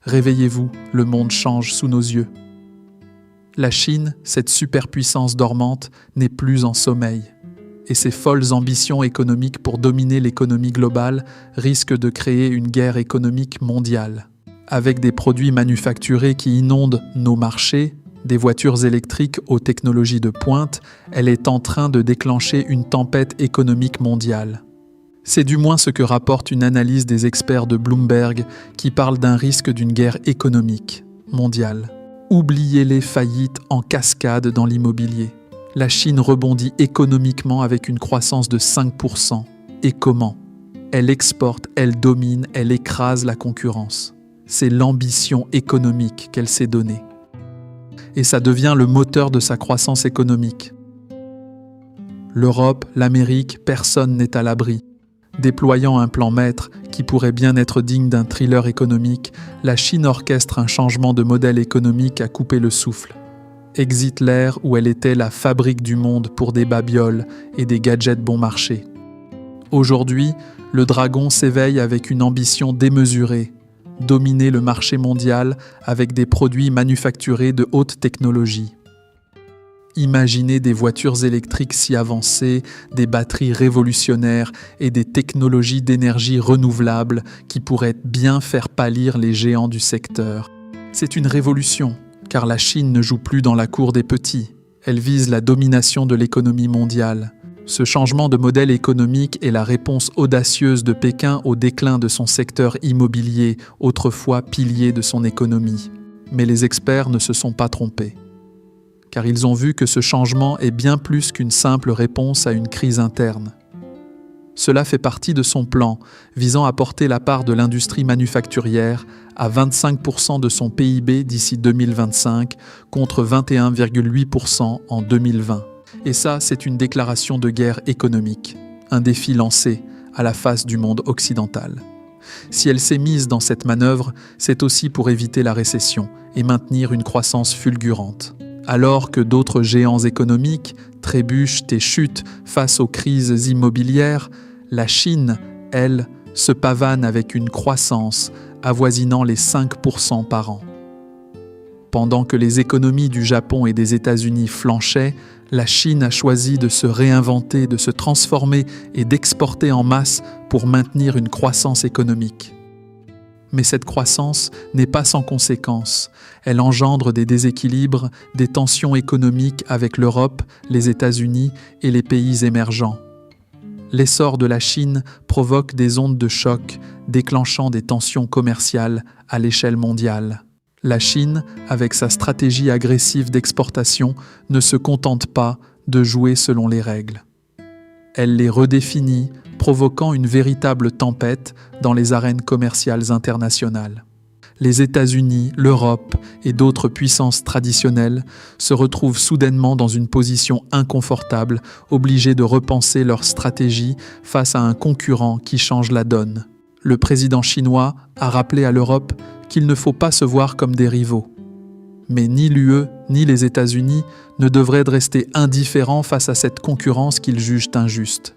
Réveillez-vous, le monde change sous nos yeux. La Chine, cette superpuissance dormante, n'est plus en sommeil. Et ses folles ambitions économiques pour dominer l'économie globale risquent de créer une guerre économique mondiale. Avec des produits manufacturés qui inondent nos marchés, des voitures électriques aux technologies de pointe, elle est en train de déclencher une tempête économique mondiale. C'est du moins ce que rapporte une analyse des experts de Bloomberg qui parle d'un risque d'une guerre économique mondiale. Oubliez les faillites en cascade dans l'immobilier. La Chine rebondit économiquement avec une croissance de 5%. Et comment ? Elle exporte, elle domine, elle écrase la concurrence. C'est l'ambition économique qu'elle s'est donnée. Et ça devient le moteur de sa croissance économique. L'Europe, l'Amérique, personne n'est à l'abri. Déployant un plan maître qui pourrait bien être digne d'un thriller économique, la Chine orchestre un changement de modèle économique à couper le souffle. Exit l'ère où elle était la fabrique du monde pour des babioles et des gadgets bon marché. Aujourd'hui, le dragon s'éveille avec une ambition démesurée, dominer le marché mondial avec des produits manufacturés de haute technologie. Imaginez des voitures électriques si avancées, des batteries révolutionnaires et des technologies d'énergie renouvelable qui pourraient bien faire pâlir les géants du secteur. C'est une révolution, car la Chine ne joue plus dans la cour des petits. Elle vise la domination de l'économie mondiale. Ce changement de modèle économique est la réponse audacieuse de Pékin au déclin de son secteur immobilier, autrefois pilier de son économie. Mais les experts ne se sont pas trompés. Car ils ont vu que ce changement est bien plus qu'une simple réponse à une crise interne. Cela fait partie de son plan, visant à porter la part de l'industrie manufacturière à 25% de son PIB d'ici 2025, contre 21,8% en 2020. Et ça, c'est une déclaration de guerre économique, un défi lancé à la face du monde occidental. Si elle s'est mise dans cette manœuvre, c'est aussi pour éviter la récession et maintenir une croissance fulgurante. Alors que d'autres géants économiques trébuchent et chutent face aux crises immobilières, la Chine, elle, se pavane avec une croissance avoisinant les 5% par an. Pendant que les économies du Japon et des États-Unis flanchaient, la Chine a choisi de se réinventer, de se transformer et d'exporter en masse pour maintenir une croissance économique. Mais cette croissance n'est pas sans conséquences. Elle engendre des déséquilibres, des tensions économiques avec l'Europe, les États-Unis et les pays émergents. L'essor de la Chine provoque des ondes de choc, déclenchant des tensions commerciales à l'échelle mondiale. La Chine, avec sa stratégie agressive d'exportation, ne se contente pas de jouer selon les règles. Elle les redéfinit, provoquant une véritable tempête dans les arènes commerciales internationales. Les États-Unis, l'Europe et d'autres puissances traditionnelles se retrouvent soudainement dans une position inconfortable, obligées de repenser leur stratégie face à un concurrent qui change la donne. Le président chinois a rappelé à l'Europe qu'il ne faut pas se voir comme des rivaux. Mais ni l'UE ni les États-Unis ne devraient rester indifférents face à cette concurrence qu'ils jugent injuste.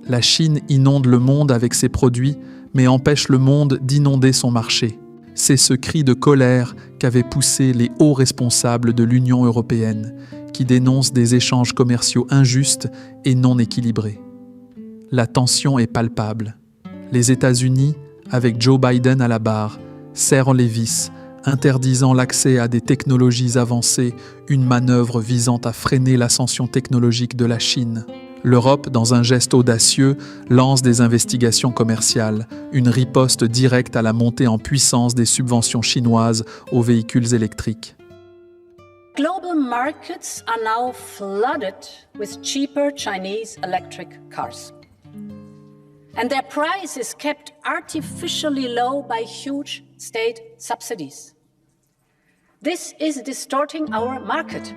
La Chine inonde le monde avec ses produits, mais empêche le monde d'inonder son marché. C'est ce cri de colère qu'avaient poussé les hauts responsables de l'Union européenne, qui dénoncent des échanges commerciaux injustes et non équilibrés. La tension est palpable. Les États-Unis, avec Joe Biden à la barre, serrent les vis, interdisant l'accès à des technologies avancées, une manœuvre visant à freiner l'ascension technologique de la Chine. L'Europe, dans un geste audacieux, lance des investigations commerciales, une riposte directe à la montée en puissance des subventions chinoises aux véhicules électriques. Global markets are now flooded with cheaper Chinese electric cars. And their price is kept artificially low by huge state subsidies. This is distorting our market.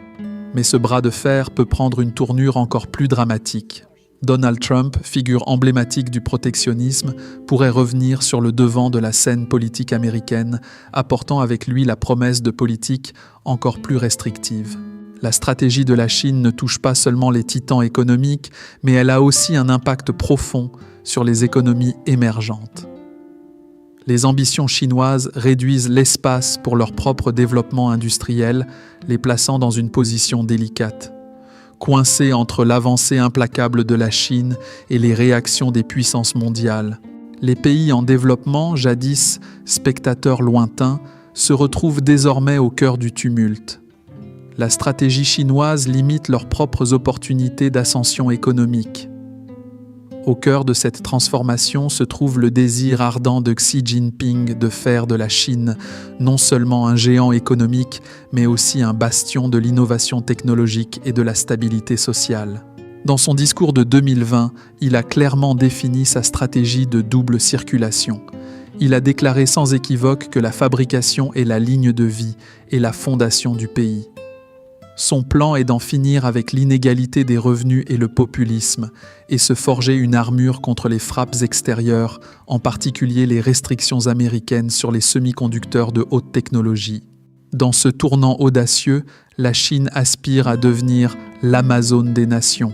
Mais ce bras de fer peut prendre une tournure encore plus dramatique. Donald Trump, figure emblématique du protectionnisme, pourrait revenir sur le devant de la scène politique américaine, apportant avec lui la promesse de politiques encore plus restrictives. La stratégie de la Chine ne touche pas seulement les titans économiques, mais elle a aussi un impact profond sur les économies émergentes. Les ambitions chinoises réduisent l'espace pour leur propre développement industriel, les plaçant dans une position délicate. Coincés entre l'avancée implacable de la Chine et les réactions des puissances mondiales, les pays en développement, jadis spectateurs lointains, se retrouvent désormais au cœur du tumulte. La stratégie chinoise limite leurs propres opportunités d'ascension économique. Au cœur de cette transformation se trouve le désir ardent de Xi Jinping de faire de la Chine non seulement un géant économique, mais aussi un bastion de l'innovation technologique et de la stabilité sociale. Dans son discours de 2020, il a clairement défini sa stratégie de double circulation. Il a déclaré sans équivoque que la fabrication est la ligne de vie et la fondation du pays. Son plan est d'en finir avec l'inégalité des revenus et le populisme, et se forger une armure contre les frappes extérieures, en particulier les restrictions américaines sur les semi-conducteurs de haute technologie. Dans ce tournant audacieux, la Chine aspire à devenir l'Amazone des nations.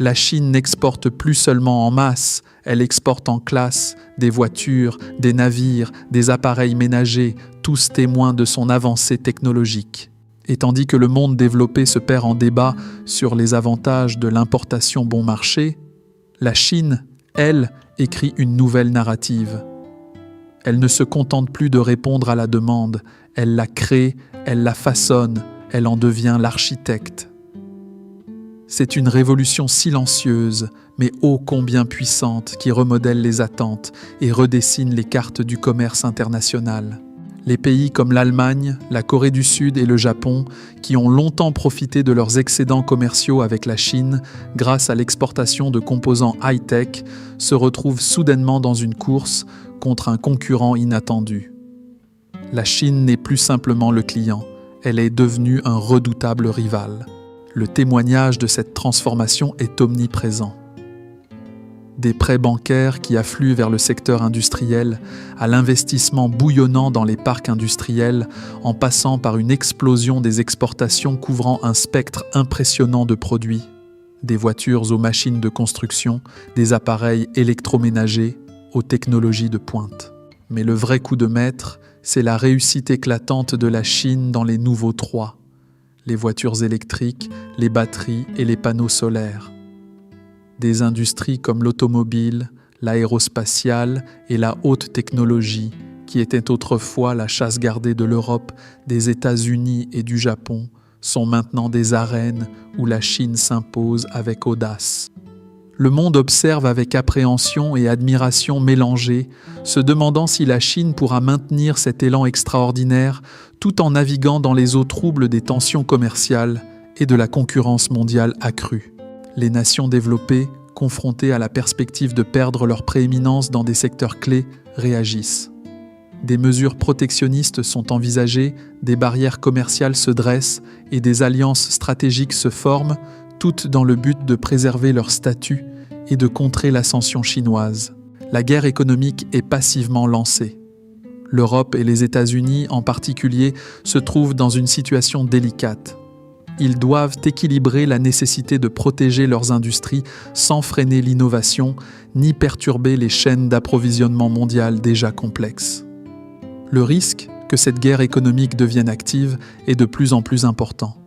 La Chine n'exporte plus seulement en masse, elle exporte en classe des voitures, des navires, des appareils ménagers, tous témoins de son avancée technologique. Et tandis que le monde développé se perd en débat sur les avantages de l'importation bon marché, la Chine, elle, écrit une nouvelle narrative. Elle ne se contente plus de répondre à la demande, elle la crée, elle la façonne, elle en devient l'architecte. C'est une révolution silencieuse, mais ô combien puissante, qui remodèle les attentes et redessine les cartes du commerce international. Les pays comme l'Allemagne, la Corée du Sud et le Japon, qui ont longtemps profité de leurs excédents commerciaux avec la Chine grâce à l'exportation de composants high-tech, se retrouvent soudainement dans une course contre un concurrent inattendu. La Chine n'est plus simplement le client, elle est devenue un redoutable rival. Le témoignage de cette transformation est omniprésent. Des prêts bancaires qui affluent vers le secteur industriel, à l'investissement bouillonnant dans les parcs industriels, en passant par une explosion des exportations couvrant un spectre impressionnant de produits, des voitures aux machines de construction, des appareils électroménagers aux technologies de pointe. Mais le vrai coup de maître, c'est la réussite éclatante de la Chine dans les nouveaux trois, les voitures électriques, les batteries et les panneaux solaires. Des industries comme l'automobile, l'aérospatiale et la haute technologie, qui étaient autrefois la chasse gardée de l'Europe, des États-Unis et du Japon, sont maintenant des arènes où la Chine s'impose avec audace. Le monde observe avec appréhension et admiration mélangées, se demandant si la Chine pourra maintenir cet élan extraordinaire tout en naviguant dans les eaux troubles des tensions commerciales et de la concurrence mondiale accrue. Les nations développées, confrontées à la perspective de perdre leur prééminence dans des secteurs clés, réagissent. Des mesures protectionnistes sont envisagées, des barrières commerciales se dressent et des alliances stratégiques se forment, toutes dans le but de préserver leur statut et de contrer l'ascension chinoise. La guerre économique est passivement lancée. L'Europe et les États-Unis en particulier se trouvent dans une situation délicate. Ils doivent équilibrer la nécessité de protéger leurs industries sans freiner l'innovation, ni perturber les chaînes d'approvisionnement mondiales déjà complexes. Le risque que cette guerre économique devienne active est de plus en plus important.